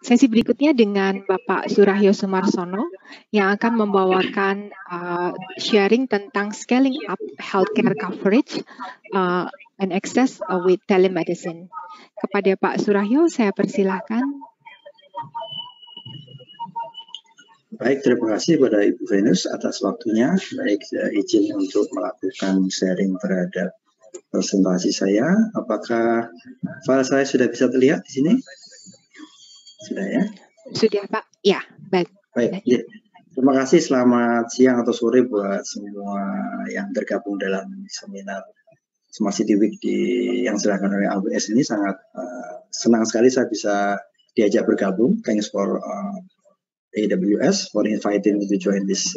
sesi berikutnya dengan Bapak Surahyo Sumarsono yang akan membawakan sharing tentang scaling up healthcare coverage and access with telemedicine. Kepada Pak Surahyo, saya persilahkan. Baik, terima kasih kepada Ibu Venus atas waktunya. Baik, izin untuk melakukan sharing terhadap presentasi saya. Apakah file saya sudah bisa terlihat di sini? Sudah ya? Sudah Pak, ya baik. Baik, ya. Terima kasih, selamat siang atau sore buat semua yang tergabung dalam seminar Smart City Week yang diserahkan oleh AWS ini. Sangat senang sekali saya bisa diajak bergabung. Thanks for AWS for inviting me to join this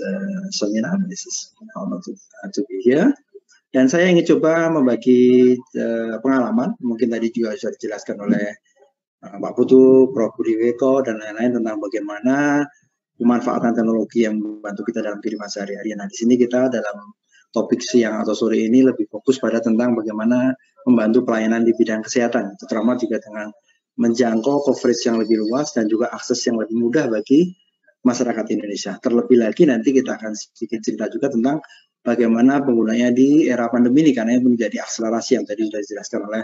seminar. This is an honor to be here. Dan saya ingin coba membagi pengalaman, mungkin tadi juga sudah dijelaskan oleh Pak Putu, Prof. Budi Weko, dan lain-lain tentang bagaimana pemanfaatan teknologi yang membantu kita dalam kehidupan sehari-hari. Nah, di sini kita dalam topik siang atau sore ini lebih fokus pada tentang bagaimana membantu pelayanan di bidang kesehatan, terutama juga dengan menjangkau coverage yang lebih luas dan juga akses yang lebih mudah bagi masyarakat Indonesia. Terlebih lagi nanti kita akan sedikit cerita juga tentang bagaimana penggunanya di era pandemi ini, karena ini menjadi akselerasi yang tadi sudah dijelaskan oleh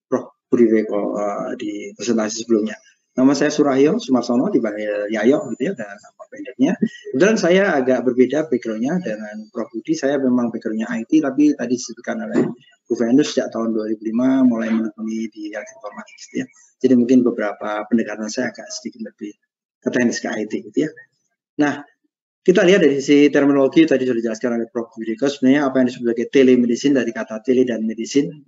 Prof. Budi Weko di presentasi sebelumnya. Nama saya Surahyo Sumarsono, dipanggil Yayo gitu ya, dan nama pendeknya. Kemudian saya agak berbeda background-nya dengan Prof. Budi. Saya memang background-nya IT, tapi tadi disebutkan oleh Bu Venus sejak tahun 2005 mulai menekuni di yang informatik gitu ya. Jadi mungkin beberapa pendekatan saya agak sedikit lebih ke teknis ke IT gitu ya. Nah, kita lihat dari sisi terminologi tadi sudah dijelaskan oleh Prof. Budi. Sebenarnya apa yang disebut sebagai telemedicine dari kata tele dan medicine,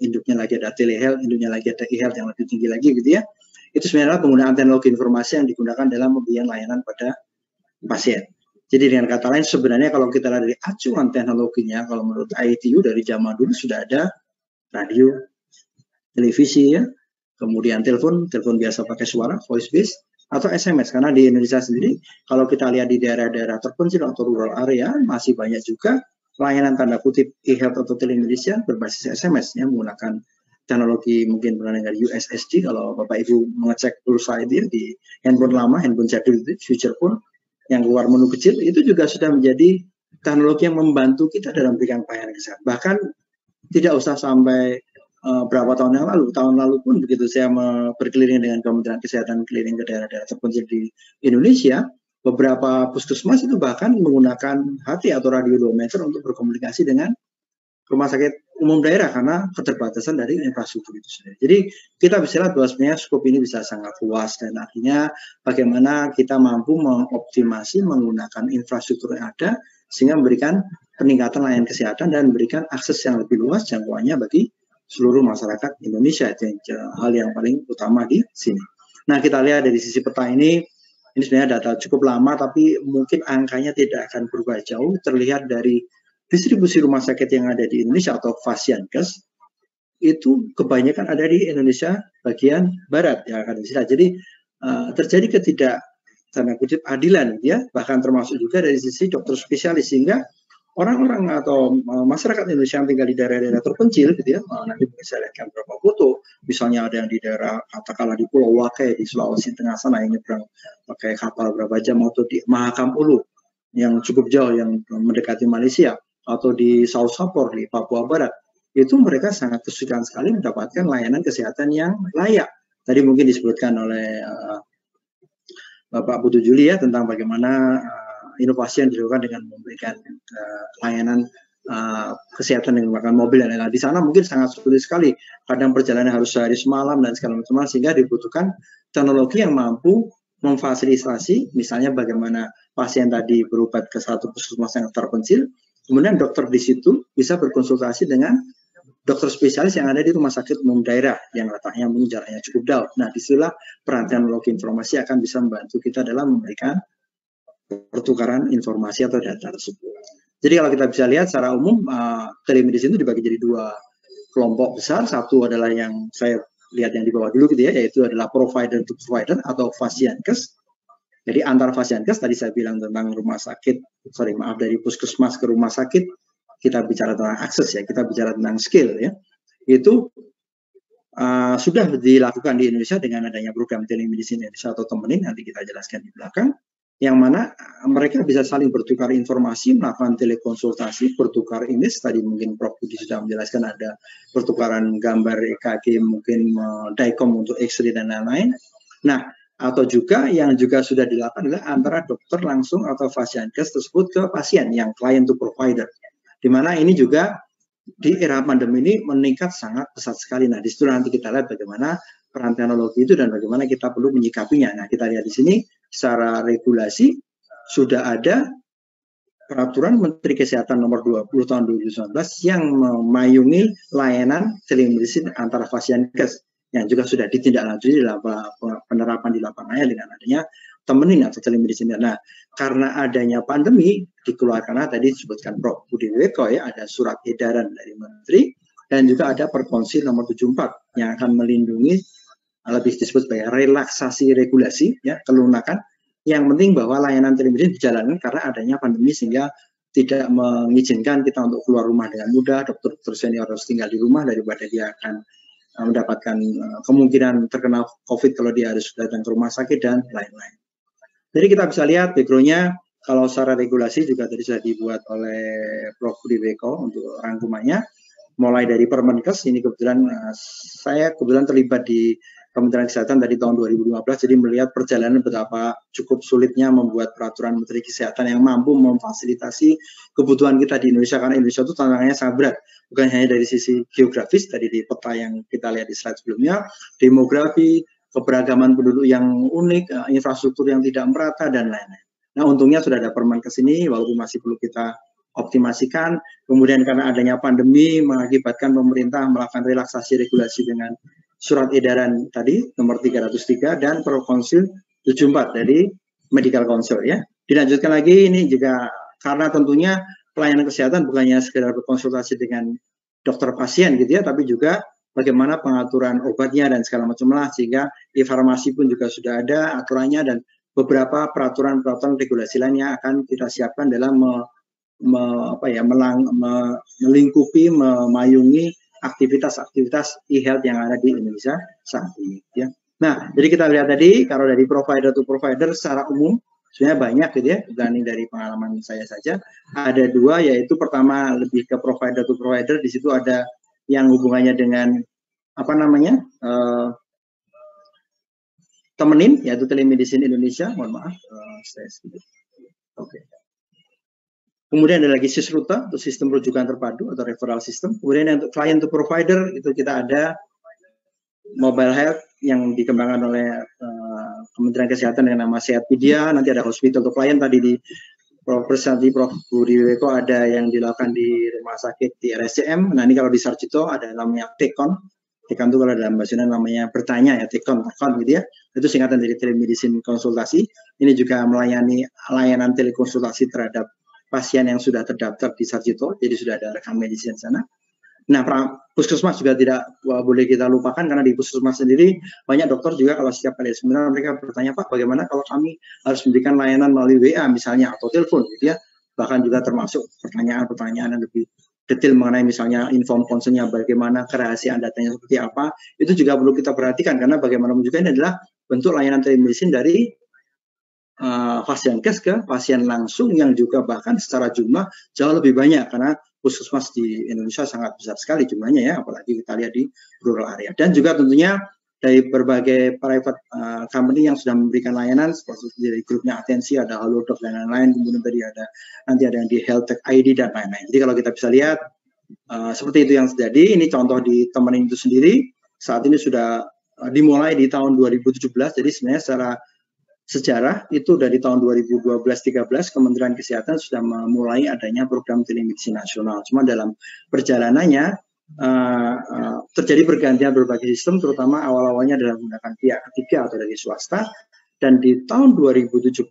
induknya lagi ada telehealth, induknya lagi ada e-health yang lebih tinggi lagi gitu ya. Itu sebenarnya penggunaan teknologi informasi yang digunakan dalam pemberian layanan pada pasien. Jadi dengan kata lain sebenarnya kalau kita lihat dari acuan teknologinya, kalau menurut ITU dari zaman dulu sudah ada radio, televisi ya, kemudian telepon biasa pakai suara, voice based, atau SMS, karena di Indonesia sendiri kalau kita lihat di daerah-daerah terpencil atau rural area masih banyak juga layanan tanda kutip e-health atau telemedicine berbasis SMS ya, menggunakan teknologi mungkin bernama USSD kalau Bapak Ibu mengecek pulsa itu di handphone lama, handphone jadul itu, future phone yang keluar menu kecil itu juga sudah menjadi teknologi yang membantu kita dalam bidang pelayanan kesehatan. Bahkan tidak usah sampai berapa tahun yang lalu. Tahun lalu pun begitu saya berkeliling dengan Kementerian Kesehatan, keliling ke daerah-daerah terpencil di Indonesia, beberapa puskesmas itu bahkan menggunakan HT atau radiometer untuk berkomunikasi dengan rumah sakit umum daerah karena keterbatasan dari infrastruktur itu sendiri. Jadi kita bisa lihat bahwa sebenarnya skop ini bisa sangat luas dan artinya bagaimana kita mampu mengoptimasi menggunakan infrastruktur yang ada sehingga memberikan peningkatan layanan kesehatan dan memberikan akses yang lebih luas jangkauannya bagi seluruh masyarakat Indonesia. Itu hal yang paling utama di sini. Nah, kita lihat dari sisi peta ini sebenarnya data cukup lama, tapi mungkin angkanya tidak akan berubah jauh. Terlihat dari distribusi rumah sakit yang ada di Indonesia atau Fasiankes, itu kebanyakan ada di Indonesia bagian barat. Ya, kan. Jadi terjadi tanda kutip adilan, ya, bahkan termasuk juga dari sisi dokter spesialis, sehingga orang-orang atau masyarakat Indonesia yang tinggal di daerah-daerah terpencil gitu ya, nanti bisa lihatkan beberapa foto, misalnya ada yang di daerah katakanlah di Pulau Wakai di Sulawesi Tengah sana yang nyebrang pakai kapal berapa jam, atau di Mahakam Ulu yang cukup jauh yang mendekati Malaysia, atau di Sausapor di Papua Barat, itu mereka sangat kesulitan sekali mendapatkan layanan kesehatan yang layak. Tadi mungkin disebutkan oleh Bapak Putu Juli ya tentang bagaimana inovasi yang dilakukan dengan memberikan layanan kesehatan dengan menggunakan mobil dan lain-lain. Di sana mungkin sangat sulit sekali. Kadang perjalanan harus sehari semalam dan segala macam, sehingga dibutuhkan teknologi yang mampu memfasilitasi, misalnya bagaimana pasien tadi berobat ke satu puskesmas yang terpencil, kemudian dokter di situ bisa berkonsultasi dengan dokter spesialis yang ada di rumah sakit umum daerah yang letaknya mungkin jaraknya cukup jauh. Nah, disitulah peran teknologi informasi akan bisa membantu kita dalam memberikan pertukaran informasi atau data tersebut. Jadi kalau kita bisa lihat secara umum telemedicine itu dibagi jadi dua kelompok besar. Satu adalah yang saya lihat yang di bawah dulu gitu ya, yaitu adalah provider to provider atau Fasiankes. Jadi antar Fasiankes tadi saya bilang tentang rumah sakit, dari puskesmas ke rumah sakit, kita bicara tentang akses ya, kita bicara tentang skill ya. Itu sudah dilakukan di Indonesia dengan adanya program telemedicine Indonesia atau Temenin, nanti kita jelaskan di belakang, yang mana mereka bisa saling bertukar informasi, melakukan telekonsultasi, bertukar image, tadi mungkin Prof. Budi sudah menjelaskan ada pertukaran gambar EKG, mungkin DICOM untuk X-ray dan lain-lain. Nah, atau juga yang juga sudah dilakukan adalah antara dokter langsung atau fasiankes tersebut ke pasien yang client to provider. Di mana ini juga di era pandemi ini meningkat sangat pesat sekali. Nah, di situ nanti kita lihat bagaimana peran teknologi itu dan bagaimana kita perlu menyikapinya. Nah, kita lihat di sini secara regulasi sudah ada peraturan Menteri Kesehatan nomor 20 tahun 2019 yang memayungi layanan telemedicine antara fasiankes yang juga sudah ditindaklanjuti dalam penerapan di lapangannya dengan adanya Temenin atau telemedicine. Nah, karena adanya pandemi dikeluarkan tadi disebutkan Prof. Budi Weko ya, ada surat edaran dari Menteri dan juga ada Perkonsil nomor 74 yang akan melindungi, lebih disebut sebagai relaksasi regulasi ya, kelunakan. Yang penting bahwa layanan telemedicine dijalankan karena adanya pandemi sehingga tidak mengizinkan kita untuk keluar rumah dengan mudah. Dokter senior harus tinggal di rumah daripada dia akan mendapatkan kemungkinan terkena COVID kalau dia harus datang ke rumah sakit dan lain-lain. Jadi kita bisa lihat background-nya kalau secara regulasi juga tadi sudah dibuat oleh Prof. Budi Weko untuk rangkumannya. Mulai dari Permenkes, ini kebetulan saya terlibat di Kementerian Kesehatan dari tahun 2015, jadi melihat perjalanan betapa cukup sulitnya membuat peraturan Menteri Kesehatan yang mampu memfasilitasi kebutuhan kita di Indonesia, karena Indonesia itu tantangannya sangat berat, bukan hanya dari sisi geografis, tadi di peta yang kita lihat di slide sebelumnya, demografi, keberagaman penduduk yang unik, infrastruktur yang tidak merata, dan lain-lain. Nah, untungnya sudah ada Permenkes ini, walaupun masih perlu kita optimasikan. Kemudian karena adanya pandemi mengakibatkan pemerintah melakukan relaksasi regulasi dengan surat edaran tadi nomor 303 dan Perkonsil 74 dari Medical Council ya. Dilanjutkan lagi ini juga karena tentunya pelayanan kesehatan bukannya sekedar berkonsultasi dengan dokter pasien gitu ya, tapi juga bagaimana pengaturan obatnya dan segala macam lah, sehingga e-farmasi pun juga sudah ada aturannya dan beberapa peraturan regulasi lainnya akan kita siapkan dalam melingkupi, memayungi aktivitas-aktivitas e-health yang ada di Indonesia saat ini. Ya. Nah, jadi kita lihat tadi, kalau dari provider to provider secara umum, sebenarnya banyak gitu ya, dari pengalaman saya saja. Ada dua, yaitu pertama lebih ke provider to provider, di situ ada yang hubungannya dengan, Temenin, yaitu Telemedicine Indonesia, mohon maaf, saya sedikit. Oke. Kemudian ada lagi SISRUTA untuk sistem rujukan terpadu atau referral system. Kemudian untuk client to provider itu kita ada mobile health yang dikembangkan oleh Kementerian Kesehatan dengan nama Sehatpedia. Nanti ada hospital to client tadi di Prof. Budi Weko ada yang dilakukan di rumah sakit di RSCM. Nah ini kalau di Sarjito ada namanya TEKON. TEKON itu kalau dalam bahasa Indonesia namanya bertanya ya, TEKON gitu ya. Itu singkatan dari telemedicine konsultasi. Ini juga melayani layanan telekonsultasi terhadap pasien yang sudah terdaftar di Sarjito, jadi sudah ada rekam medis di sana. Nah, puskesmas juga tidak boleh kita lupakan, karena di puskesmas sendiri banyak dokter juga kalau setiap kali seminar mereka bertanya, Pak, bagaimana kalau kami harus memberikan layanan melalui WA misalnya atau telepon gitu ya. Bahkan juga termasuk pertanyaan-pertanyaan yang lebih detail mengenai misalnya inform konsennya bagaimana, kerahasiaan datanya seperti apa, itu juga perlu kita perhatikan, karena bagaimanapun juga ini adalah bentuk layanan telemedicine dari fasiankes ke pasien langsung yang juga bahkan secara jumlah jauh lebih banyak, karena puskesmas di Indonesia sangat besar sekali jumlahnya ya, apalagi kita lihat di rural area. Dan juga tentunya dari berbagai private company yang sudah memberikan layanan seperti dari grupnya Atensi, ada Halodoc dan lain-lain, kemudian tadi nanti ada yang di Health Tech ID dan lain-lain. Jadi kalau kita bisa lihat seperti itu yang terjadi. Ini contoh di Temenin itu sendiri saat ini sudah dimulai di tahun 2017. Jadi sebenarnya secara sejarah itu dari tahun 2012-13 Kementerian Kesehatan sudah memulai adanya program telemedicine nasional. Cuma dalam perjalanannya terjadi pergantian berbagai sistem, terutama awal-awalnya adalah menggunakan pihak ketiga atau dari swasta, dan di tahun 2017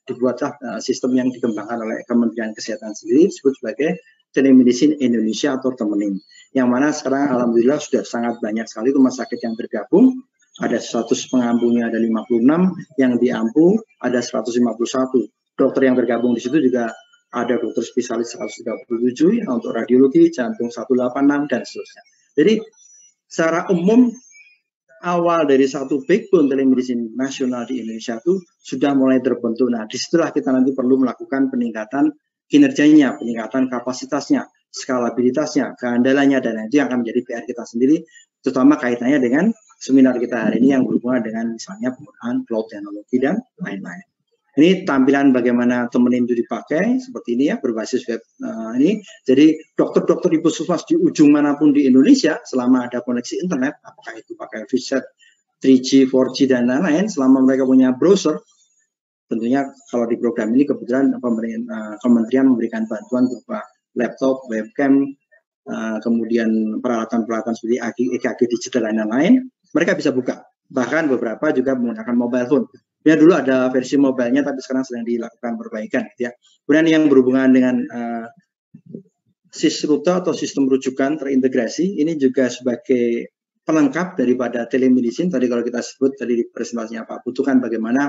dibuatlah sistem yang dikembangkan oleh Kementerian Kesehatan sendiri disebut sebagai Telemedicine Indonesia atau Temenin, yang mana sekarang alhamdulillah sudah sangat banyak sekali rumah sakit yang bergabung. Ada 100 pengampunya, ada 56 yang diampu, ada 151 dokter yang tergabung di situ, juga ada dokter spesialis 137 ya, untuk radiologi, jantung 186 dan seterusnya. Jadi secara umum awal dari satu backbone telemedicine nasional di Indonesia itu sudah mulai terbentuk. Nah, disitulah kita nanti perlu melakukan peningkatan kinerjanya, peningkatan kapasitasnya, skalabilitasnya, keandalannya, dan itu yang akan menjadi PR kita sendiri, terutama kaitannya dengan seminar kita hari ini yang berhubungan dengan misalnya penggunaan cloud teknologi dan lain-lain. Ini tampilan bagaimana temenin itu dipakai seperti ini ya, berbasis web ini. Jadi dokter-dokter di puskesmas di ujung manapun di Indonesia selama ada koneksi internet, apakah itu pakai VSAT, 3G, 4G dan lain-lain, selama mereka punya browser, tentunya kalau di program ini kebetulan kementerian memberikan bantuan berupa laptop, webcam, kemudian peralatan-peralatan seperti EKG digital dan lain-lain, mereka bisa buka. Bahkan beberapa juga menggunakan mobile phone. Ya dulu ada versi mobile-nya, tapi sekarang sedang dilakukan perbaikan, gitu ya. Kemudian yang berhubungan dengan SIS-Rute atau sistem rujukan terintegrasi, ini juga sebagai pelengkap daripada telemedicine. Tadi kalau kita sebut tadi di presentasinya Pak Putu kan bagaimana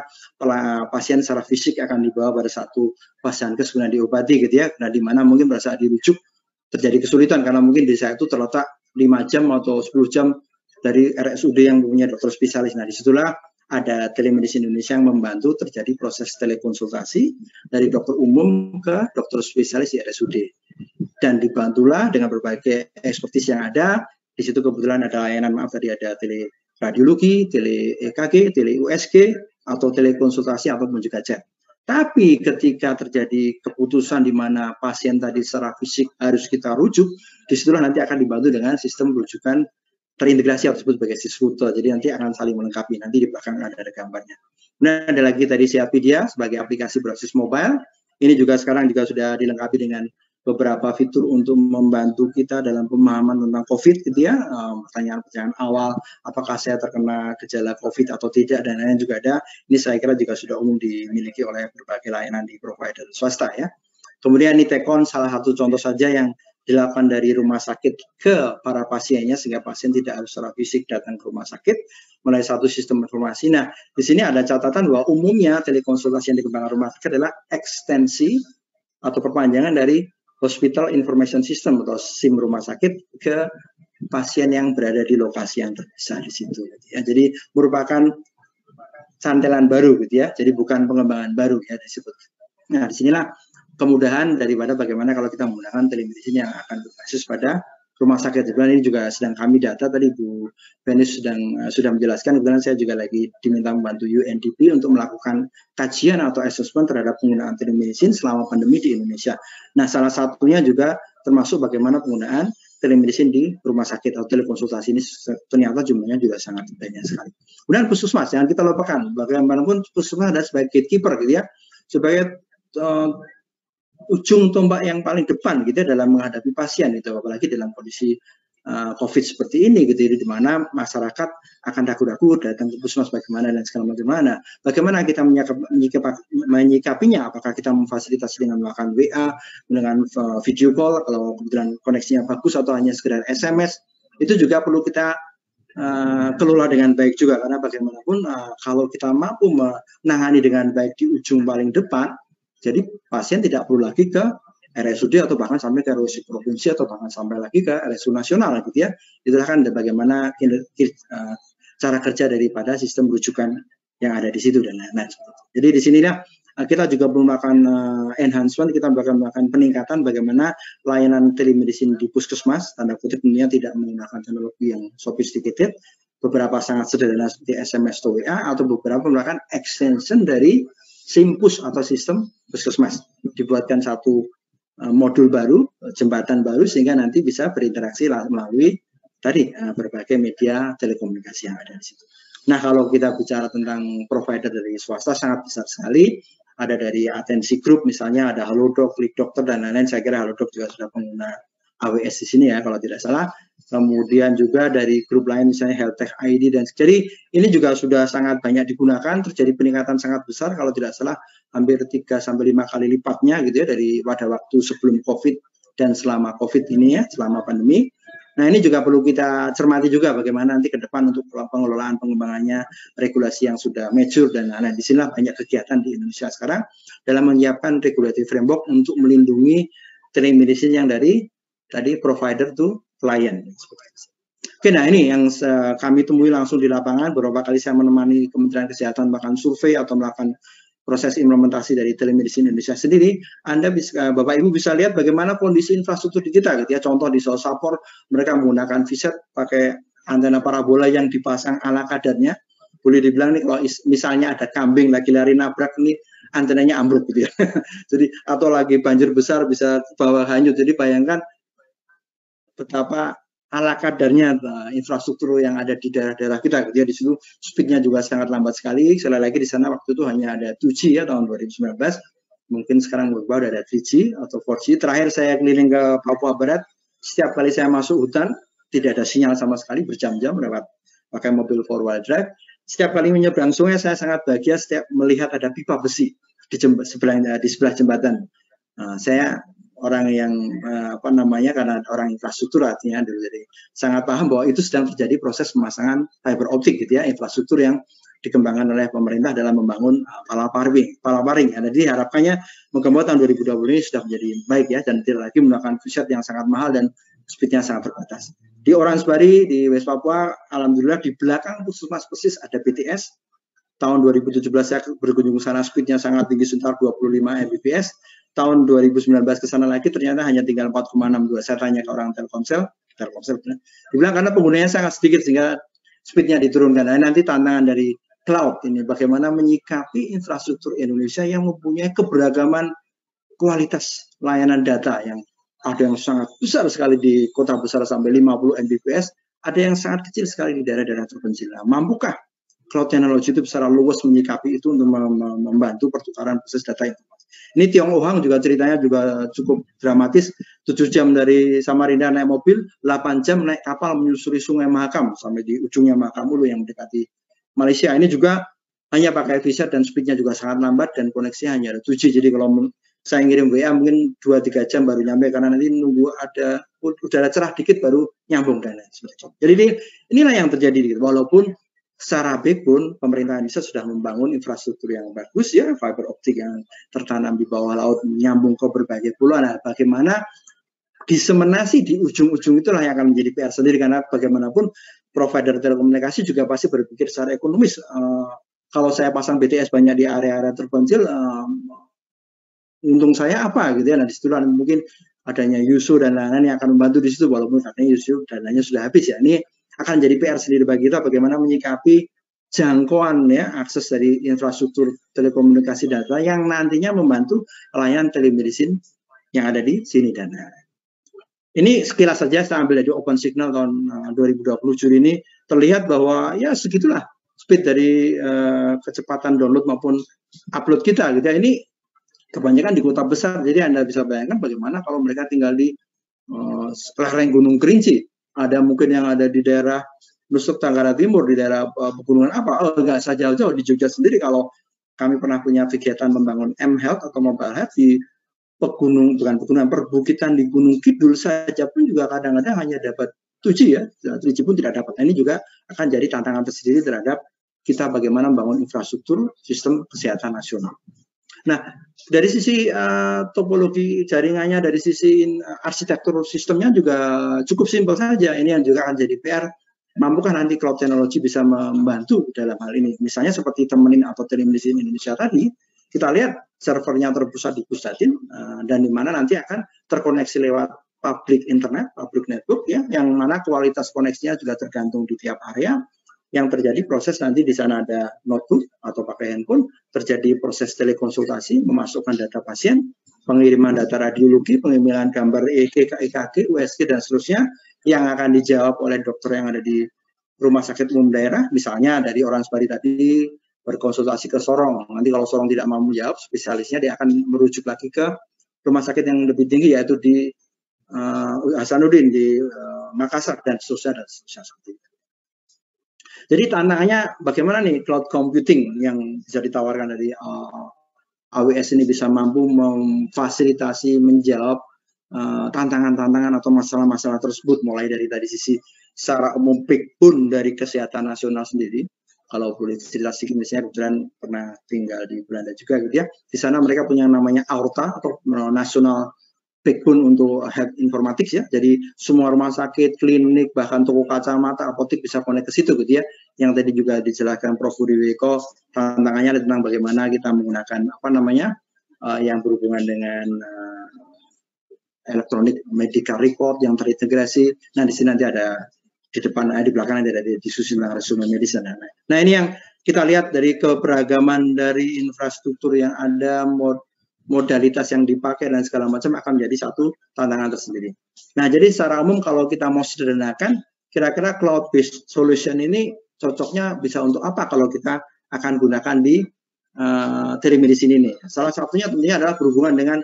pasien secara fisik akan dibawa pada satu vaskes kemudian diobati, gitu ya. Nah, di mana mungkin pada saat dirujuk terjadi kesulitan karena mungkin desa itu terletak 5 jam atau 10 jam dari RSUD yang punya dokter spesialis. Nah, disitulah ada telemedicine Indonesia yang membantu terjadi proses telekonsultasi dari dokter umum ke dokter spesialis di RSUD. Dan dibantulah dengan berbagai ekspertis yang ada. Di situ kebetulan ada layanan, tadi ada teleradiologi, tele EKG, tele USG, atau telekonsultasi ataupun juga chat. Tapi ketika terjadi keputusan di mana pasien tadi secara fisik harus kita rujuk, disitulah nanti akan dibantu dengan sistem rujukan terintegrasi atau disebut sebagai SIS-Rute. Jadi nanti akan saling melengkapi. Nanti di belakang ada gambarnya. Nah, ada lagi tadi Siapedia sebagai aplikasi berbasis mobile. Ini juga sekarang juga sudah dilengkapi dengan beberapa fitur untuk membantu kita dalam pemahaman tentang COVID, gitu ya. Pertanyaan-pertanyaan awal, apakah saya terkena gejala COVID atau tidak, dan lain-lain juga ada. Ini saya kira juga sudah umum dimiliki oleh berbagai layanan di provider swasta ya. Kemudian Nitekon salah satu contoh saja yang dilakukan dari rumah sakit ke para pasiennya sehingga pasien tidak harus secara fisik datang ke rumah sakit melalui satu sistem informasi. Nah, di sini ada catatan bahwa umumnya telekonsultasi yang dikembangkan rumah sakit adalah ekstensi atau perpanjangan dari Hospital Information System atau SIM rumah sakit ke pasien yang berada di lokasi yang terpisah di situ. Ya, jadi merupakan cantelan baru, gitu ya. Jadi bukan pengembangan baru ya disebut. Nah, disinilah kemudahan daripada bagaimana kalau kita menggunakan telemedicine yang akan berbasis pada rumah sakit. Sebenarnya ini juga sedang kami data, tadi Bu Venus sudah menjelaskan, kebetulan saya juga lagi diminta membantu UNDP untuk melakukan kajian atau assessment terhadap penggunaan telemedicine selama pandemi di Indonesia. Nah, salah satunya juga termasuk bagaimana penggunaan telemedicine di rumah sakit atau telekonsultasi ini ternyata jumlahnya juga sangat banyak sekali. Kemudian puskesmas, jangan kita lupakan, bagaimanapun puskesmas ada sebagai gatekeeper, gitu ya, sebagai ujung tombak yang paling depan gitu ya dalam menghadapi pasien gitu, apalagi dalam kondisi COVID seperti ini gitu, di mana masyarakat akan ragu-ragu datang ke puskesmas bagaimana dan segala macam mana. Bagaimana kita menyikapinya? Apakah kita memfasilitasi dengan melakukan WA, dengan video call kalau kebetulan koneksinya bagus, atau hanya sekedar SMS? Itu juga perlu kita kelola dengan baik juga, karena bagaimanapun kalau kita mampu menangani dengan baik di ujung paling depan, jadi pasien tidak perlu lagi ke RSUD atau bahkan sampai ke RSUD provinsi atau bahkan sampai lagi ke RSUD nasional, gitu ya. Itulah kan bagaimana cara kerja daripada sistem rujukan yang ada di situ dan lain-lain. Jadi di sinilah kita juga belum melakukan enhancement, kita melakukan peningkatan bagaimana layanan telemedicine di puskesmas, tanda kutip tentunya tidak menggunakan teknologi yang sophisticated, beberapa sangat sederhana seperti SMS atau WA, atau beberapa melakukan extension dari Simpus atau sistem puskesmas. Dibuatkan satu modul baru, jembatan baru, sehingga nanti bisa berinteraksi melalui tadi berbagai media telekomunikasi yang ada di situ. Nah, kalau kita bicara tentang provider dari swasta sangat besar sekali. Ada dari Atensi Group, misalnya ada Halodoc, Klik Dokter dan lain-lain. Saya kira Halodoc juga sudah pengguna AWS di sini ya, kalau tidak salah. Kemudian juga dari grup lain misalnya Healthtech ID, dan jadi ini juga sudah sangat banyak digunakan, terjadi peningkatan sangat besar, kalau tidak salah hampir 3-5 kali lipatnya gitu ya dari pada waktu sebelum COVID dan selama COVID ini ya, selama pandemi. Nah, ini juga perlu kita cermati juga bagaimana nanti ke depan untuk pengelolaan pengembangannya, regulasi yang sudah mature dan lain-lain. Di sinilah banyak kegiatan di Indonesia sekarang dalam menyiapkan regulatory framework untuk melindungi telemedicine yang dari tadi provider to client. Oke, nah ini yang kami temui langsung di lapangan. Beberapa kali saya menemani Kementerian Kesehatan bahkan survei atau melakukan proses implementasi dari telemedicine Indonesia sendiri. Anda bisa, Bapak Ibu bisa lihat bagaimana kondisi infrastruktur di kita, gitu ya. Contoh di Sapor, mereka menggunakan VSAT pakai antena parabola yang dipasang ala kadarnya. Boleh dibilang nih kalau misalnya ada kambing lagi lari nabrak nih, antenanya ambruk gitu ya. Jadi atau lagi banjir besar bisa bawa hanyut. Jadi bayangkan betapa ala kadarnya infrastruktur yang ada di daerah-daerah kita. Gitu ya. Di situ speednya juga sangat lambat sekali. Sekali lagi di sana waktu itu hanya ada 2G ya tahun 2019. Mungkin sekarang berubah ada 3G atau 4G. Terakhir saya keliling ke Papua Barat. Setiap kali saya masuk hutan tidak ada sinyal sama sekali berjam-jam lewat pakai mobil 4-wheel drive. Setiap kali menyeberang sungai saya sangat bahagia setiap melihat ada pipa besi di sebelah jembatan. Saya orang yang karena orang infrastruktur artinya jadi sangat paham bahwa itu sedang terjadi proses pemasangan fiber optik gitu ya, infrastruktur yang dikembangkan oleh pemerintah dalam membangun palaparing. Jadi harapannya moga-moga tahun 2020 ini sudah menjadi baik ya dan tidak lagi menggunakan VSAT yang sangat mahal dan speednya sangat terbatas. Di Oransbari di West Papua, alhamdulillah di belakang Puskesmas Persis ada BTS. Tahun 2017 saya berkunjung ke sana, speednya sangat tinggi sekitar 25 Mbps. Tahun 2019 ke sana lagi ternyata hanya tinggal 4,62. Saya tanya ke orang Telkomsel dibilang karena penggunanya sangat sedikit sehingga speednya diturunkan. Nah, nanti tantangan dari cloud ini bagaimana menyikapi infrastruktur Indonesia yang mempunyai keberagaman kualitas layanan data yang ada yang sangat besar sekali di kota besar sampai 50 Mbps, ada yang sangat kecil sekali di daerah-daerah terpencil. Nah, mampukah cloud technology itu secara luas menyikapi itu untuk membantu pertukaran proses data informasi? Ini Tiong Ohang juga ceritanya juga cukup dramatis. 7 jam dari Samarinda naik mobil, 8 jam naik kapal menyusuri Sungai Mahakam sampai di ujungnya Mahakam Ulu yang mendekati Malaysia. Ini juga hanya pakai VSAT dan speednya juga sangat lambat dan koneksinya hanya ada 2G. Jadi kalau saya ngirim WA mungkin 2-3 jam baru nyampe karena nanti nunggu ada udara cerah dikit baru nyambung dan lain sebagainya. Jadi inilah yang terjadi gitu. Walaupun secara backbone pemerintah Indonesia sudah membangun infrastruktur yang bagus ya, fiber optik yang tertanam di bawah laut menyambung ke berbagai pulau. Nah, bagaimana diseminasi di ujung-ujung itulah yang akan menjadi PR sendiri karena bagaimanapun provider telekomunikasi juga pasti berpikir secara ekonomis. Kalau saya pasang BTS banyak di area-area terpencil, untung saya apa gitu ya. Nah, disitulah mungkin adanya USO dan lain-lain yang akan membantu di situ walaupun katanya USO dananya sudah habis ya. Ini akan jadi PR sendiri bagi kita bagaimana menyikapi jangkauan ya akses dari infrastruktur telekomunikasi data yang nantinya membantu layanan telemedicine yang ada di sini dan ini sekilas saja saya ambil dari Open Signal tahun 2020 Juli ini terlihat bahwa ya segitulah speed dari kecepatan download maupun upload kita gitu ya. Ini kebanyakan di kota besar, jadi Anda bisa bayangkan bagaimana kalau mereka tinggal di lereng Gunung Kerinci, ada mungkin yang ada di daerah Nusuk Tenggara Timur, di daerah pegunungan apa, enggak saja jauh di Jogja sendiri. Kalau kami pernah punya kegiatan membangun mHealth atau mobile health di perbukitan di Gunung Kidul saja pun juga kadang-kadang hanya dapat 2G ya, 3G pun tidak dapat. Nah, ini juga akan jadi tantangan tersendiri terhadap kita bagaimana membangun infrastruktur sistem kesehatan nasional. Nah, dari sisi topologi jaringannya, dari sisi arsitektur sistemnya juga cukup simpel saja. Ini yang juga akan jadi PR. Mampukah nanti cloud technology bisa membantu dalam hal ini? Misalnya seperti Temenin atau Telemedicine Indonesia tadi, kita lihat servernya terpusat di Pusdatin dan di mana nanti akan terkoneksi lewat public internet, public network ya, yang mana kualitas koneksinya juga tergantung di tiap area. Yang terjadi proses nanti di sana ada notebook atau pakai handphone, terjadi proses telekonsultasi, memasukkan data pasien, pengiriman data radiologi, pengiriman gambar EKG, USG dan seterusnya yang akan dijawab oleh dokter yang ada di rumah sakit umum daerah, misalnya dari Oransbari tadi berkonsultasi ke Sorong. Nanti kalau Sorong tidak mampu jawab, spesialisnya dia akan merujuk lagi ke rumah sakit yang lebih tinggi yaitu di Hasanuddin di Makassar dan seterusnya seperti itu. Jadi tantangannya bagaimana nih cloud computing yang bisa ditawarkan dari AWS ini bisa mampu memfasilitasi, menjawab tantangan-tantangan atau masalah-masalah tersebut mulai dari sisi secara umum backbone dari kesehatan nasional sendiri. Kalau boleh cerita sedikit, misalnya kebetulan pernah tinggal di Belanda juga gitu ya. Di sana mereka punya namanya AORTA atau National backbone untuk health informatics ya. Jadi semua rumah sakit, klinik, bahkan toko kacamata, apotek bisa connect ke situ gitu ya. Yang tadi juga dijelaskan Prof. Budi Weko, tantangannya tentang bagaimana kita menggunakan yang berhubungan dengan elektronik medical record yang terintegrasi. Nah, di sini nanti ada di depan, di belakang ada diskusi tentang resume medis dan lain-lain. Nah, ini yang kita lihat dari keberagaman dari infrastruktur yang ada, modalitas yang dipakai dan segala macam akan menjadi satu tantangan tersendiri. Nah, jadi secara umum kalau kita mau sederhanakan, kira-kira cloud-based solution ini cocoknya bisa untuk apa kalau kita akan gunakan di telemedicine ini. Salah satunya tentunya adalah berhubungan dengan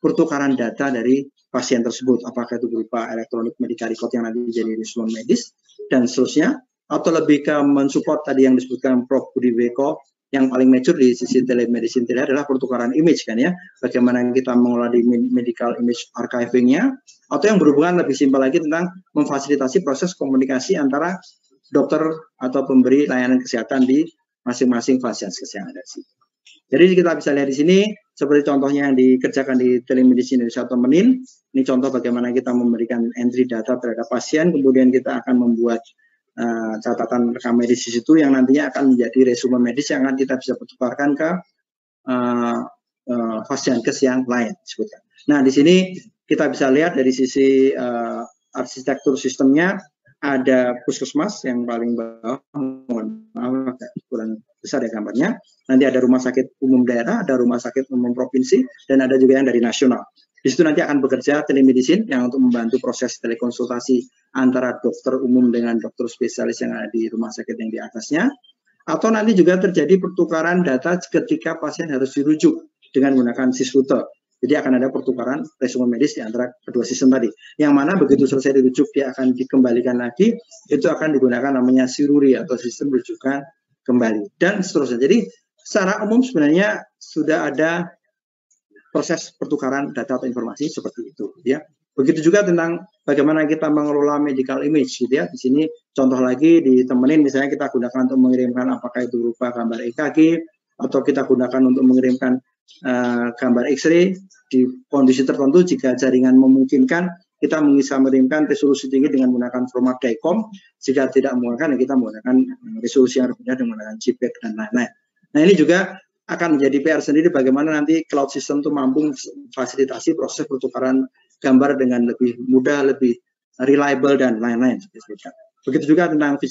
pertukaran data dari pasien tersebut, apakah itu berupa elektronik medical record yang nanti jadi resume medis dan seterusnya, atau lebih ke mensupport tadi yang disebutkan Prof. Budi Weko, yang paling mature di sisi telemedicine tadi adalah pertukaran image kan ya, bagaimana kita mengolah di medical image archiving-nya, atau yang berhubungan lebih simpel lagi tentang memfasilitasi proses komunikasi antara dokter atau pemberi layanan kesehatan di masing-masing fasilitas yang ada di situ. Jadi kita bisa lihat di sini seperti contohnya yang dikerjakan di telemedicine dari 1 menit. Ini contoh bagaimana kita memberikan entry data terhadap pasien, kemudian kita akan membuat catatan rekam medis di situ yang nantinya akan menjadi resume medis yang akan kita bisa tukarkan ke fasilitas yang lain. Nah, di sini kita bisa lihat dari sisi arsitektur sistemnya, ada puskesmas yang paling bawah, mohon maaf kurang besar ya gambarnya. Nanti ada rumah sakit umum daerah, ada rumah sakit umum provinsi, dan ada juga yang dari nasional. Di situ nanti akan bekerja telemedicine yang untuk membantu proses telekonsultasi antara dokter umum dengan dokter spesialis yang ada di rumah sakit yang di atasnya. Atau nanti juga terjadi pertukaran data ketika pasien harus dirujuk dengan menggunakan SysRouter. Jadi akan ada pertukaran resume medis di antara kedua sistem tadi. Yang mana begitu selesai dirujuk dia akan dikembalikan lagi, itu akan digunakan namanya SIRURI atau sistem rujukan kembali dan seterusnya. Jadi secara umum sebenarnya sudah ada proses pertukaran data atau informasi seperti itu ya. Begitu juga tentang bagaimana kita mengelola medical image gitu ya. Di sini contoh lagi ditemenin misalnya kita gunakan untuk mengirimkan apakah itu berupa gambar EKG atau kita gunakan untuk mengirimkan gambar X-ray di kondisi tertentu jika jaringan memungkinkan kita bisa mengirimkan resolusi tinggi dengan menggunakan format DICOM. Jika tidak memungkinkan kita menggunakan resolusi yang rendah dengan menggunakan JPEG dan lain-lain. Nah, ini juga akan menjadi PR sendiri bagaimana nanti cloud system itu mampu fasilitasi proses pertukaran gambar dengan lebih mudah, lebih reliable dan lain-lain. Begitu juga tentang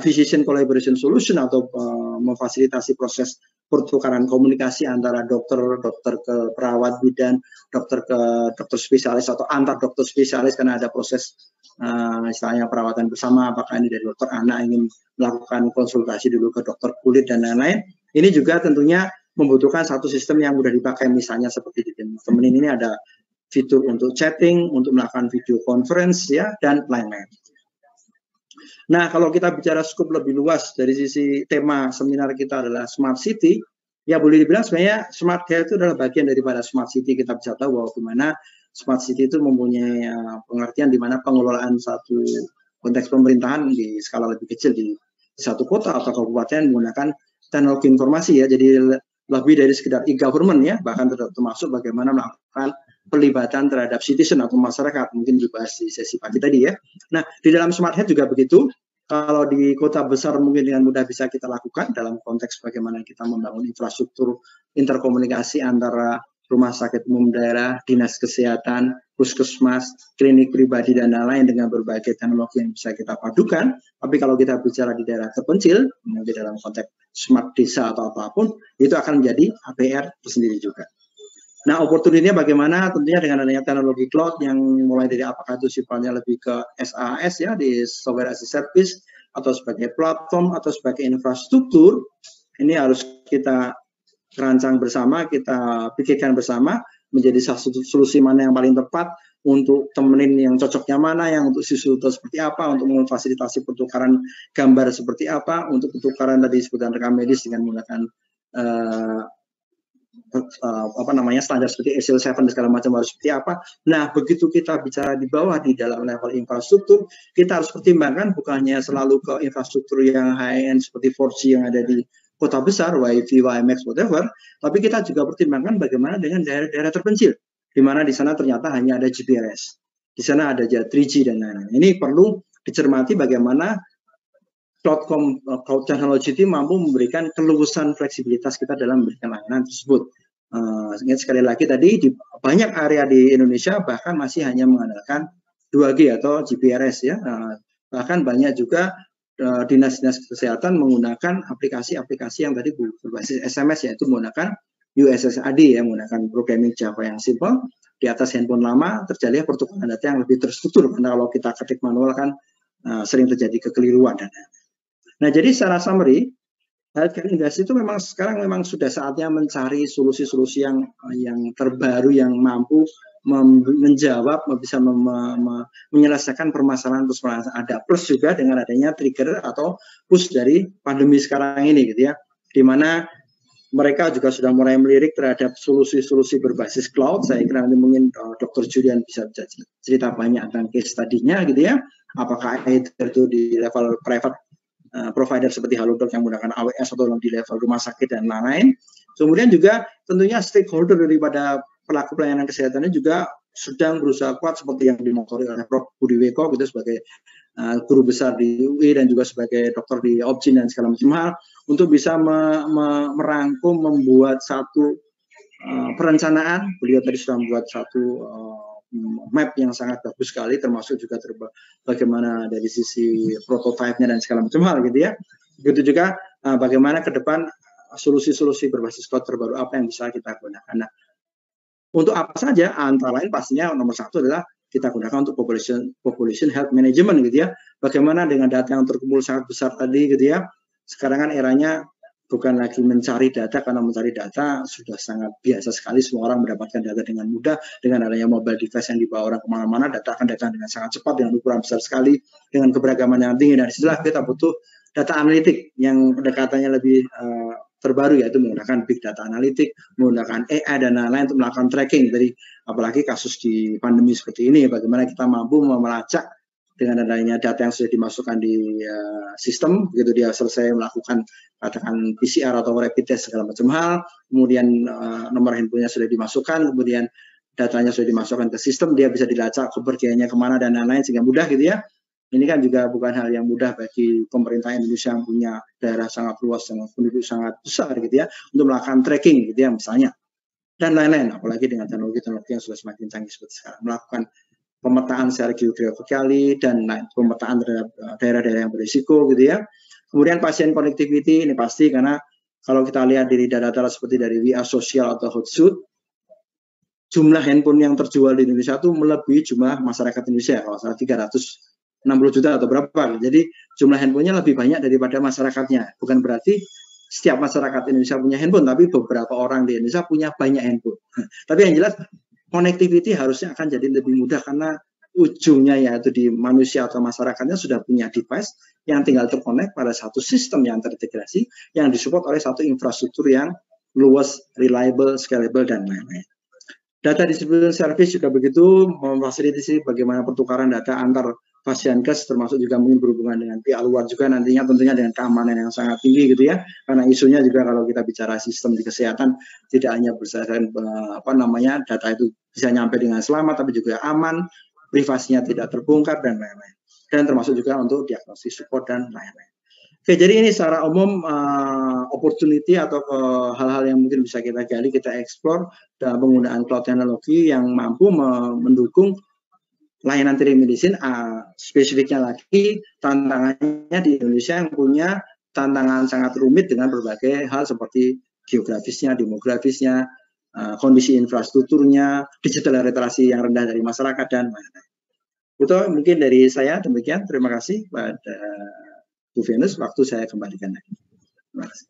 physician collaboration solution atau memfasilitasi proses pertukaran komunikasi antara dokter ke perawat bidan, dokter ke dokter spesialis atau antar dokter spesialis karena ada proses misalnya perawatan bersama, apakah ini dari dokter anak ingin melakukan konsultasi dulu ke dokter kulit dan lain-lain. Ini juga tentunya membutuhkan satu sistem yang mudah dipakai, misalnya seperti di temen ini ada fitur untuk chatting, untuk melakukan video conference ya dan lain-lain. Nah, kalau kita bicara skop lebih luas dari sisi tema seminar kita adalah Smart City, ya boleh dibilang sebenarnya Smart Health itu adalah bagian daripada Smart City. Kita bisa tahu bahwa gimana Smart City itu mempunyai pengertian di mana pengelolaan satu konteks pemerintahan di skala lebih kecil di satu kota atau kabupaten menggunakan teknologi informasi ya. Jadi lebih dari sekedar e-government ya, bahkan termasuk bagaimana melakukan pelibatan terhadap citizen atau masyarakat, mungkin dibahas di sesi pagi tadi ya. Nah, di dalam Smart Health juga begitu. Kalau di kota besar mungkin dengan mudah bisa kita lakukan dalam konteks bagaimana kita membangun infrastruktur interkomunikasi antara rumah sakit umum daerah, dinas kesehatan, puskesmas, klinik pribadi dan lain-lain dengan berbagai teknologi yang bisa kita padukan. Tapi kalau kita bicara di daerah terpencil, mungkin dalam konteks smart desa atau apapun, itu akan menjadi APR tersendiri juga. Nah, opportunity-nya bagaimana? Tentunya dengan adanya teknologi cloud yang mulai dari apakah itu sifatnya lebih ke SaaS ya, di software as a service, atau sebagai platform, atau sebagai infrastruktur, ini harus kita rancang bersama, kita pikirkan bersama, menjadi satu solusi mana yang paling tepat untuk temenin yang cocoknya mana, yang untuk siswa seperti apa, untuk memfasilitasi pertukaran gambar seperti apa, untuk pertukaran tadi sebutan rekam medis dengan menggunakan standar seperti ISO 7 segala macam harus seperti apa. Nah, begitu kita bicara di bawah di dalam level infrastruktur, kita harus pertimbangkan bukannya selalu ke infrastruktur yang high-end seperti 4G yang ada di kota besar, WiFi, WiMAX, whatever, tapi kita juga pertimbangkan bagaimana dengan daerah-daerah terpencil. di mana di sana ternyata hanya ada GPRS, di sana ada 3G dan lain-lain. Ini perlu dicermati bagaimana cloud technology itu mampu memberikan keluasan fleksibilitas kita dalam memberikan layanan tersebut. Sekali lagi tadi di banyak area di Indonesia bahkan masih hanya mengandalkan 2G atau GPRS ya. Bahkan banyak juga dinas-dinas kesehatan menggunakan aplikasi-aplikasi yang tadi berbasis SMS, yaitu menggunakan USSD ya, menggunakan programming Java yang simple di atas handphone lama. Terjadi pertukaran data yang lebih terstruktur, karena kalau kita ketik manual kan sering terjadi kekeliruan. Nah, jadi secara summary, healthcare industry itu memang sekarang memang sudah saatnya mencari solusi-solusi yang terbaru yang mampu menjawab, bisa menyelesaikan permasalahan ada plus juga dengan adanya trigger atau push dari pandemi sekarang ini gitu ya, di mana mereka juga sudah mulai melirik terhadap solusi-solusi berbasis cloud. Saya kira nanti mungkin Dr. Julian bisa cerita banyak tentang case study-nya gitu ya, apakah itu di level private provider seperti Halodoc yang menggunakan AWS atau di level rumah sakit dan lain-lain. Kemudian juga tentunya stakeholder daripada pelaku pelayanan kesehatannya juga sedang berusaha kuat seperti yang dimotori oleh Prof. Budi Weko gitu sebagai guru besar di UI dan juga sebagai dokter di Opjin dan segala macam hal untuk bisa merangkum, membuat satu perencanaan. Beliau tadi sudah membuat satu map yang sangat bagus sekali, termasuk juga bagaimana dari sisi prototipe-nya dan segala macam hal gitu ya. Begitu juga bagaimana ke depan solusi-solusi berbasis cloud terbaru apa yang bisa kita gunakan. Nah, untuk apa saja? Antara lain pastinya nomor satu adalah kita gunakan untuk population health management gitu ya. Bagaimana dengan data yang terkumpul sangat besar tadi gitu ya. Sekarang kan eranya bukan lagi mencari data, karena mencari data sudah sangat biasa sekali, semua orang mendapatkan data dengan mudah. Dengan adanya mobile device yang dibawa orang kemana-mana, data akan datang dengan sangat cepat, dengan ukuran besar sekali, dengan keberagaman yang tinggi. Dan setelah kita butuh data analitik yang pendekatannya lebih terbaru, yaitu menggunakan big data analitik, menggunakan AI dan lain-lain untuk melakukan tracking. Jadi apalagi kasus di pandemi seperti ini, bagaimana kita mampu melacak dengan adanya data yang sudah dimasukkan di sistem, begitu dia selesai melakukan katakan PCR atau rapid test segala macam hal, kemudian nomor handphonenya sudah dimasukkan, kemudian datanya sudah dimasukkan ke sistem, dia bisa dilacak kepergiannya kemana dan lain-lain sehingga mudah gitu ya. Ini kan juga bukan hal yang mudah bagi pemerintah Indonesia yang punya daerah sangat luas dan penduduk sangat besar gitu ya, untuk melakukan tracking gitu ya misalnya, dan lain-lain. Apalagi dengan teknologi-teknologi yang sudah semakin canggih seperti sekarang, melakukan pemetaan secara geografikali dan pemetaan terhadap daerah-daerah yang berisiko gitu ya. Kemudian pasien connectivity ini pasti, karena kalau kita lihat dari data-data seperti dari WA Social atau Hootsuite, jumlah handphone yang terjual di Indonesia itu melebihi jumlah masyarakat Indonesia, kalau salah 360 juta atau berapa. Jadi jumlah handphonenya lebih banyak daripada masyarakatnya. Bukan berarti setiap masyarakat Indonesia punya handphone, tapi beberapa orang di Indonesia punya banyak handphone. Tapi yang jelas connectivity harusnya akan jadi lebih mudah, karena ujungnya yaitu di manusia atau masyarakatnya sudah punya device yang tinggal terkonek pada satu sistem yang terintegrasi, yang disupport oleh satu infrastruktur yang luas, reliable, scalable, dan lain-lain. Data distribution service juga begitu, memfasilitasi bagaimana pertukaran data antar Fasiankes, termasuk juga mungkin berhubungan dengan pihak luar juga nantinya, tentunya dengan keamanan yang sangat tinggi gitu ya. Karena isunya juga kalau kita bicara sistem di kesehatan, tidak hanya berdasarkan data itu bisa nyampe dengan selamat, tapi juga aman, privasinya tidak terbongkar dan lain-lain. Dan termasuk juga untuk diagnosis support dan lain-lain. Oke, jadi ini secara umum opportunity atau hal-hal yang mungkin bisa kita gali, kita explore dalam penggunaan cloud teknologi yang mampu mendukung layanan telemedicine. Spesifiknya lagi, tantangannya di Indonesia yang punya tantangan sangat rumit dengan berbagai hal seperti geografisnya, demografisnya, kondisi infrastrukturnya, digital literasi yang rendah dari masyarakat, dan lain-lain. Itu mungkin dari saya, demikian. Terima kasih pada Bu Venus, waktu saya kembalikan lagi. Terima kasih.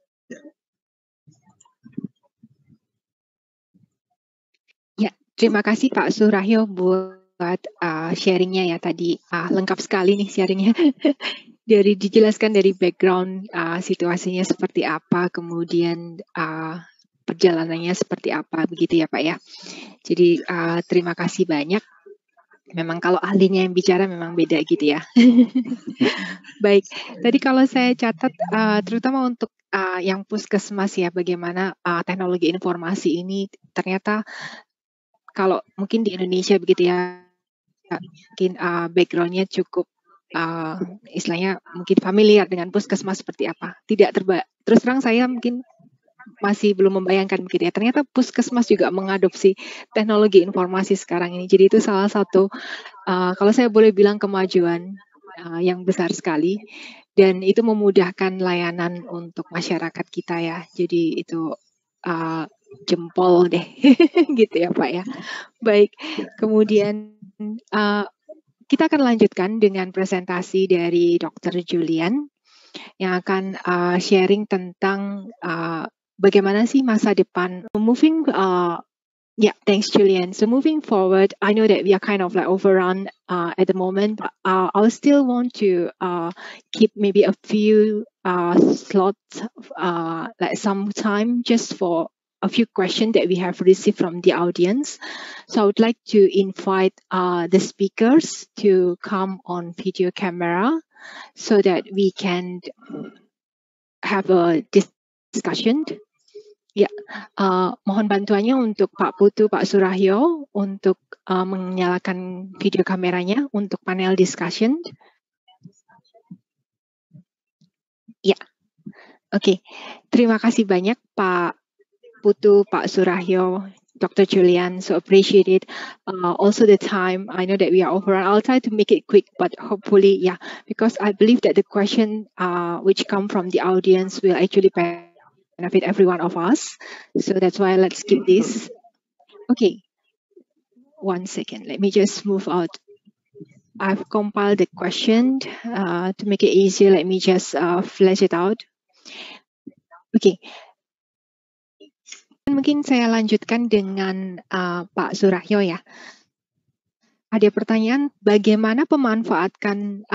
Ya, terima kasih Pak Surahyo buat sharingnya ya tadi. Lengkap sekali nih sharingnya. Dari dijelaskan dari background situasinya seperti apa, kemudian perjalanannya seperti apa, begitu ya Pak ya. Jadi terima kasih banyak. Memang kalau ahlinya yang bicara memang beda gitu ya. Baik, tadi kalau saya catat terutama untuk yang puskesmas ya, bagaimana teknologi informasi ini ternyata kalau mungkin di Indonesia begitu ya, mungkin background-nya cukup istilahnya mungkin familiar dengan puskesmas seperti apa. Terus terang saya mungkin masih belum membayangkan begitu ya. Ternyata puskesmas juga mengadopsi teknologi informasi sekarang ini. Jadi itu salah satu kalau saya boleh bilang kemajuan yang besar sekali, dan itu memudahkan layanan untuk masyarakat kita ya. Jadi itu jempol deh, gitu ya Pak ya. Baik, kemudian kita akan lanjutkan dengan presentasi dari Dr. Julian yang akan sharing tentang bagaimana sih masa depan. Yeah, thanks, Julian. So moving forward, I know that we are kind of like overrun at the moment, but I'll still want to keep maybe a few slots, like some time just for a few questions that we have received from the audience. So I would like to invite the speakers to come on video camera so that we can have a discussion. Ya, mohon bantuannya untuk Pak Putu, Pak Surahyo untuk menyalakan video kameranya untuk panel discussion. Ya, oke. Terima kasih banyak Pak Putu, Pak Surahyo, Dr. Julian. So appreciate it. Also the time, I know that we are overrun. I'll try to make it quick, but hopefully, yeah, because I believe that the question which come from the audience will actually benefit every one of us. So that's why let's skip this. Okay. 1 second. Let me just move out. I've compiled the question to make it easier. Let me just flash it out. Okay. Mungkin saya lanjutkan dengan Pak Surahyo ya. Ada pertanyaan, bagaimana pemanfaatan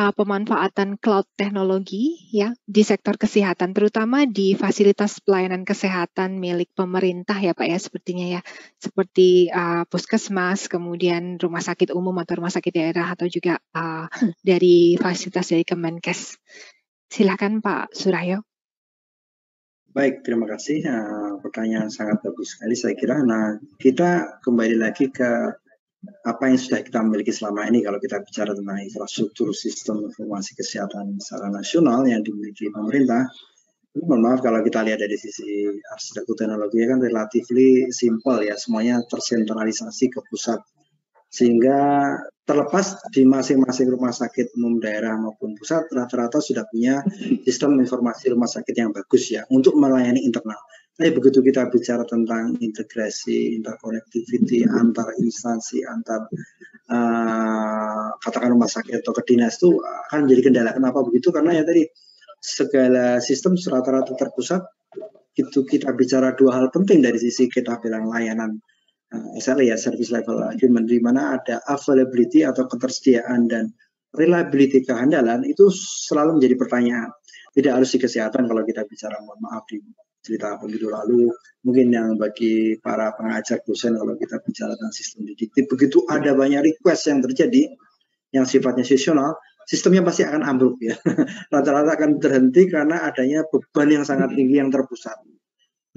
cloud teknologi ya di sektor kesehatan, terutama di fasilitas pelayanan kesehatan milik pemerintah ya Pak ya, sepertinya ya, seperti puskesmas, kemudian rumah sakit umum atau rumah sakit daerah, atau juga dari fasilitas dari Kemenkes. Silakan Pak Surahyo. Baik, terima kasih. Pertanyaan sangat bagus sekali saya kira. Nah, kita kembali lagi ke apa yang sudah kita miliki selama ini kalau kita bicara tentang infrastruktur sistem informasi kesehatan secara nasional yang dimiliki pemerintah. Mohon maaf kalau kita lihat dari sisi arsitektur teknologi kan relatively simple ya, semuanya tersentralisasi ke pusat. Sehingga terlepas di masing-masing rumah sakit umum daerah maupun pusat rata-rata sudah punya sistem informasi rumah sakit yang bagus ya untuk melayani internal. Tapi begitu kita bicara tentang integrasi, interconnectivity antar instansi, antar katakan rumah sakit atau ke dinas itu akan menjadi kendala. Kenapa begitu? Karena ya tadi segala sistem rata-rata terpusat. Itu kita bicara dua hal penting dari sisi kita bilang layanan SLA ya, service level agreement, di mana ada availability atau ketersediaan dan reliability kehandalan itu selalu menjadi pertanyaan. Tidak harus di kesehatan kalau kita bicara, mohon maaf di cerita pemilu lalu, mungkin yang bagi para pengajar dosen kalau kita bicara tentang sistem didiktif, begitu ada banyak request yang terjadi yang sifatnya seasonal, sistemnya pasti akan ambruk ya. Rata-rata akan terhenti karena adanya beban yang sangat tinggi yang terpusat.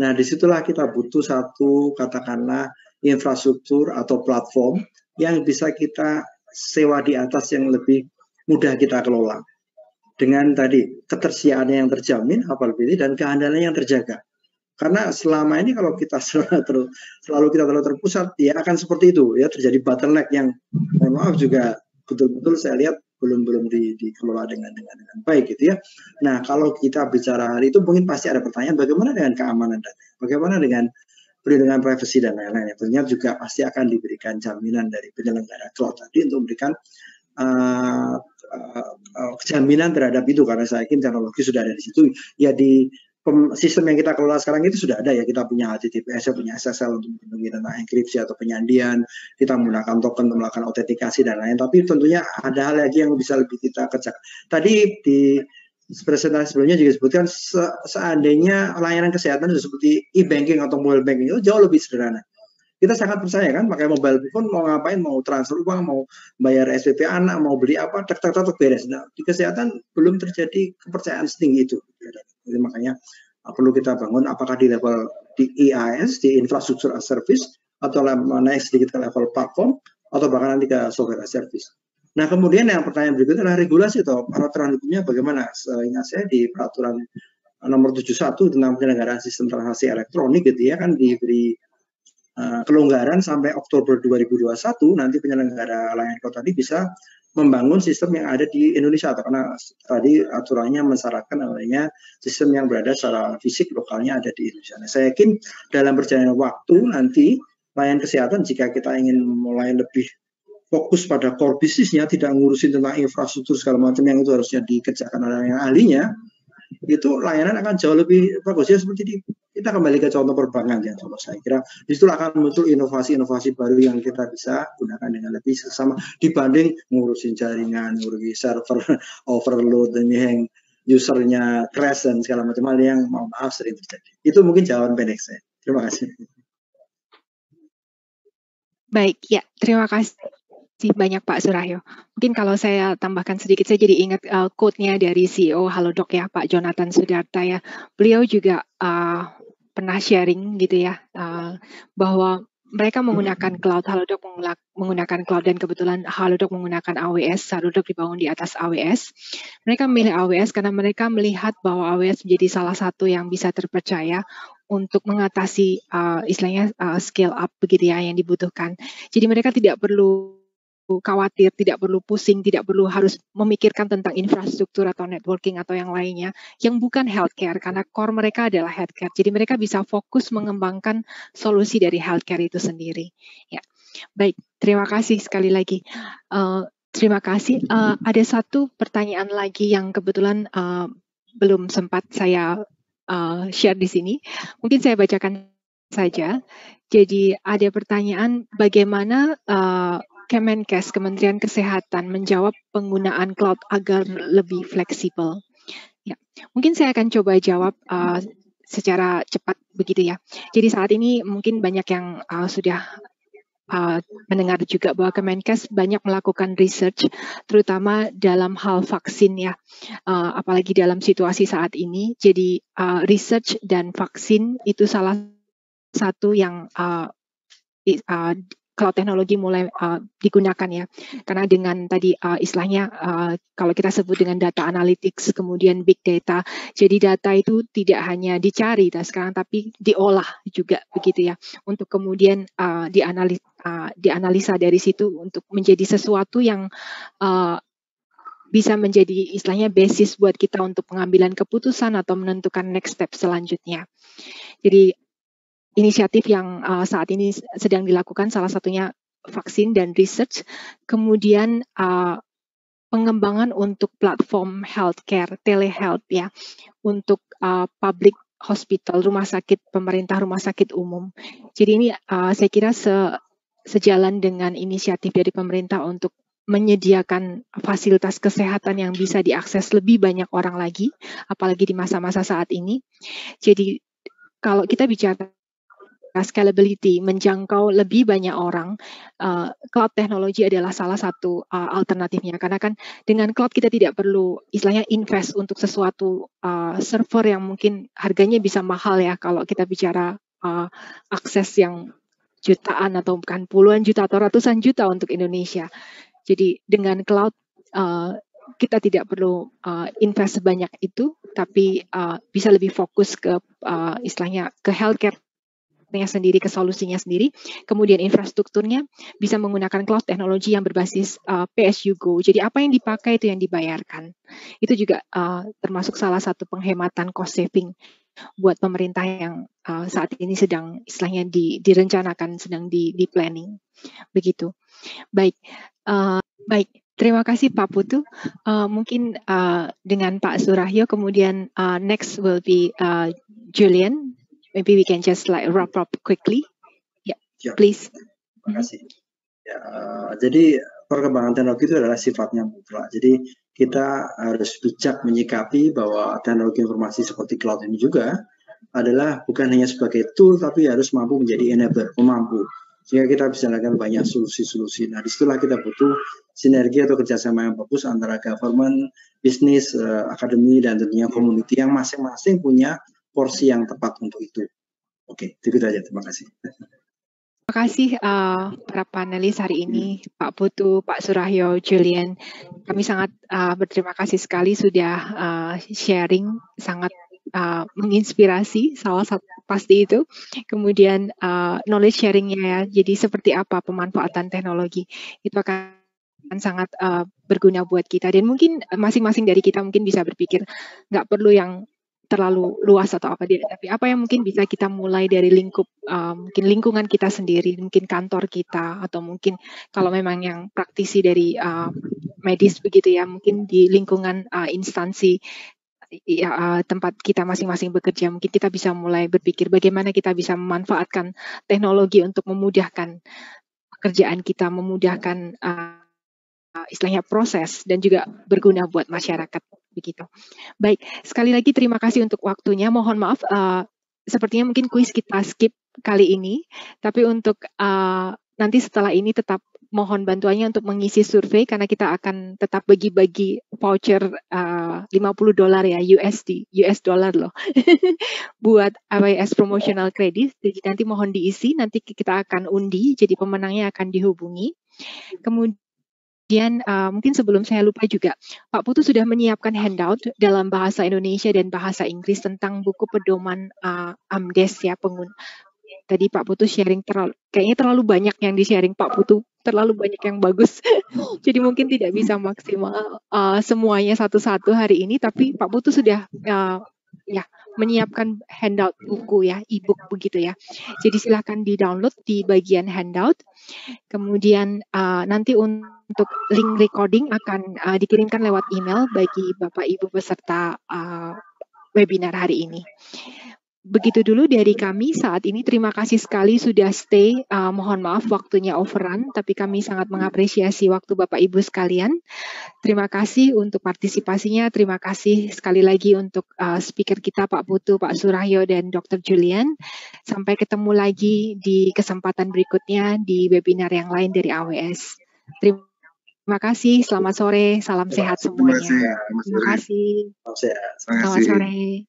Nah, disitulah kita butuh satu katakanlah infrastruktur atau platform yang bisa kita sewa di atas yang lebih mudah kita kelola. Dengan tadi ketersediaannya yang terjamin, availability dan kehandalannya yang terjaga. Karena selama ini kalau kita selalu kita terlalu terpusat, ya akan seperti itu ya, terjadi bottleneck yang mohon maaf juga betul-betul saya lihat belum dikelola dengan baik gitu ya. Nah, kalau kita bicara hal itu mungkin pasti ada pertanyaan bagaimana dengan keamanan data, bagaimana dengan perlindungan privasi dan lain-lain. Tentunya juga pasti akan diberikan jaminan dari penyelenggara cloud tadi untuk memberikan jaminan terhadap itu, karena saya yakin teknologi sudah ada di situ ya. Di sistem yang kita kelola sekarang itu sudah ada ya, kita punya HTTPS, punya SSL untuk melindungi tentang enkripsi atau penyandian, kita menggunakan token untuk melakukan autentikasi dan lain, tapi tentunya ada hal lagi yang bisa lebih kita kerjakan. Tadi di presentasi sebelumnya juga disebutkan seandainya layanan kesehatan itu seperti e-banking atau mobile banking itu jauh lebih sederhana. Kita sangat percaya kan, pakai mobile phone mau ngapain, mau transfer uang, mau bayar SPP anak, mau beli apa, tek beres. Nah, di kesehatan belum terjadi kepercayaan setinggi itu. Jadi makanya perlu kita bangun apakah di level di IaaS, di infrastructure as service, atau naik sedikit ke level platform, atau bahkan nanti ke software as service. Nah, kemudian yang pertanyaan berikutnya adalah regulasi atau peraturan hukumnya bagaimana? Seingat saya di peraturan nomor 71 tentang penyelenggaraan sistem transaksi elektronik gitu ya, kan diberi kelonggaran sampai Oktober 2021 nanti penyelenggara layanan cloud tadi bisa membangun sistem yang ada di Indonesia, karena tadi aturannya mensyaratkan namanya sistem yang berada secara fisik lokalnya ada di Indonesia. Nah, saya yakin dalam perjalanan waktu nanti layanan kesehatan jika kita ingin mulai lebih fokus pada core bisnisnya, tidak ngurusin tentang infrastruktur segala macam yang itu harusnya dikerjakan oleh yang ahlinya, itu layanan akan jauh lebih bagus ya. Seperti kita kembali ke contoh perbankan ya, contoh saya kira disitulah akan muncul inovasi-inovasi baru yang kita bisa gunakan dengan lebih seksama dibanding ngurusin jaringan, ngurusin server overload dan yang usernya crash dan segala macam hal yang maaf sering terjadi. Itu mungkin jawaban pendek saya. Terima kasih. Baik, ya, terima kasih banyak Pak Surahyo. Mungkin kalau saya tambahkan sedikit, saya jadi ingat quote-nya dari CEO Halodoc ya, Pak Jonathan Sudarta ya. Beliau juga pernah sharing gitu ya, bahwa mereka menggunakan cloud, Halodoc menggunakan cloud, dan kebetulan Halodoc menggunakan AWS, Halodoc dibangun di atas AWS. Mereka memilih AWS karena mereka melihat bahwa AWS menjadi salah satu yang bisa terpercaya untuk mengatasi istilahnya scale up begitu ya yang dibutuhkan. Jadi mereka tidak perlu khawatir, tidak perlu pusing, tidak perlu harus memikirkan tentang infrastruktur atau networking atau yang lainnya yang bukan healthcare, karena core mereka adalah healthcare. Jadi mereka bisa fokus mengembangkan solusi dari healthcare itu sendiri. Ya, baik, terima kasih sekali lagi. Terima kasih. Ada satu pertanyaan lagi yang kebetulan belum sempat saya share di sini. Mungkin saya bacakan saja. Jadi ada pertanyaan, bagaimana Kemenkes, Kementerian Kesehatan, menjawab penggunaan cloud agar lebih fleksibel? Ya, mungkin saya akan coba jawab secara cepat begitu ya. Jadi saat ini mungkin banyak yang sudah mendengar juga bahwa Kemenkes banyak melakukan research, terutama dalam hal vaksin ya, apalagi dalam situasi saat ini. Jadi research dan vaksin itu salah satu yang cloud teknologi mulai digunakan ya, karena dengan tadi istilahnya kalau kita sebut dengan data analytics, kemudian big data, jadi data itu tidak hanya dicari sekarang tapi diolah juga begitu ya, untuk kemudian dianalisa dari situ untuk menjadi sesuatu yang bisa menjadi istilahnya basis buat kita untuk pengambilan keputusan atau menentukan next step selanjutnya. Jadi inisiatif yang saat ini sedang dilakukan salah satunya vaksin dan research, kemudian pengembangan untuk platform healthcare, telehealth ya, untuk public hospital, rumah sakit pemerintah, rumah sakit umum. Jadi ini saya kira sejalan dengan inisiatif dari pemerintah untuk menyediakan fasilitas kesehatan yang bisa diakses lebih banyak orang lagi, apalagi di masa-masa saat ini. Jadi kalau kita bicara scalability, menjangkau lebih banyak orang, cloud teknologi adalah salah satu alternatifnya. Karena kan dengan cloud kita tidak perlu istilahnya invest untuk sesuatu server yang mungkin harganya bisa mahal ya kalau kita bicara akses yang jutaan atau bukan puluhan juta atau ratusan juta untuk Indonesia. Jadi dengan cloud kita tidak perlu invest sebanyak itu, tapi bisa lebih fokus ke istilahnya ke healthcare sendiri, ke solusinya sendiri, kemudian infrastrukturnya bisa menggunakan cloud teknologi yang berbasis pay-as-you-go. Jadi apa yang dipakai itu yang dibayarkan. Itu juga termasuk salah satu penghematan cost saving buat pemerintah yang saat ini sedang istilahnya direncanakan, sedang di planning. Begitu. Baik, baik. Terima kasih Pak Putu. Mungkin dengan Pak Surahyo, kemudian next will be Julian. Maybe we can just like wrap up quickly. Yeah, please. Terima kasih. Ya, jadi perkembangan teknologi itu adalah sifatnya mutlak. Jadi kita harus bijak menyikapi bahwa teknologi informasi seperti cloud ini juga adalah bukan hanya sebagai tool, tapi harus mampu menjadi enabler, pemampu. Sehingga kita bisa melakukan banyak solusi-solusi. Nah, disitulah kita butuh sinergi atau kerjasama yang bagus antara government, bisnis, akademi, dan tentunya community yang masing-masing punya porsi yang tepat untuk itu. Oke, itu aja. Terima kasih. Terima terima kasih para panelis hari ini, Pak Putu, Pak Surahyo, Julian. Kami sangat berterima kasih sekali sudah sharing, sangat menginspirasi, salah satu pasti itu. Kemudian knowledge sharingnya ya, jadi seperti apa pemanfaatan teknologi, itu akan sangat berguna buat kita. Dan mungkin masing-masing dari kita mungkin bisa berpikir, nggak perlu yang terlalu luas atau apa dia, tapi apa yang mungkin bisa kita mulai dari lingkup mungkin lingkungan kita sendiri, mungkin kantor kita, atau mungkin kalau memang yang praktisi dari medis begitu ya, mungkin di lingkungan instansi ya, tempat kita masing-masing bekerja, mungkin kita bisa mulai berpikir bagaimana kita bisa memanfaatkan teknologi untuk memudahkan pekerjaan kita, memudahkan istilahnya proses, dan juga berguna buat masyarakat begitu. Baik, sekali lagi terima kasih untuk waktunya. Mohon maaf, sepertinya mungkin kuis kita skip kali ini, tapi untuk nanti setelah ini tetap mohon bantuannya untuk mengisi survei, karena kita akan tetap bagi-bagi voucher $50 ya, US dollar loh, buat AWS Promotional Credit. Jadi nanti mohon diisi, nanti kita akan undi, jadi pemenangnya akan dihubungi. Kemudian mungkin sebelum saya lupa juga, Pak Putu sudah menyiapkan handout dalam bahasa Indonesia dan bahasa Inggris tentang buku pedoman AMDES ya, Tadi Pak Putu sharing kayaknya terlalu banyak yang di-sharing Pak Putu, terlalu banyak yang bagus. Jadi mungkin tidak bisa maksimal semuanya satu-satu hari ini, tapi Pak Putu sudah ya menyiapkan handout buku ya, e-book begitu ya. Jadi silakan di-download di bagian handout. Kemudian nanti untuk link recording akan dikirimkan lewat email bagi Bapak Ibu peserta webinar hari ini. Begitu dulu dari kami saat ini. Terima kasih sekali sudah stay. Mohon maaf waktunya overrun, tapi kami sangat mengapresiasi waktu Bapak Ibu sekalian. Terima kasih untuk partisipasinya. Terima kasih sekali lagi untuk speaker kita Pak Putu, Pak Surahyo, dan Dr. Julian. Sampai ketemu lagi di kesempatan berikutnya di webinar yang lain dari AWS. Terima kasih, selamat sore, salam sehat semuanya. Terima kasih. Selamat sore.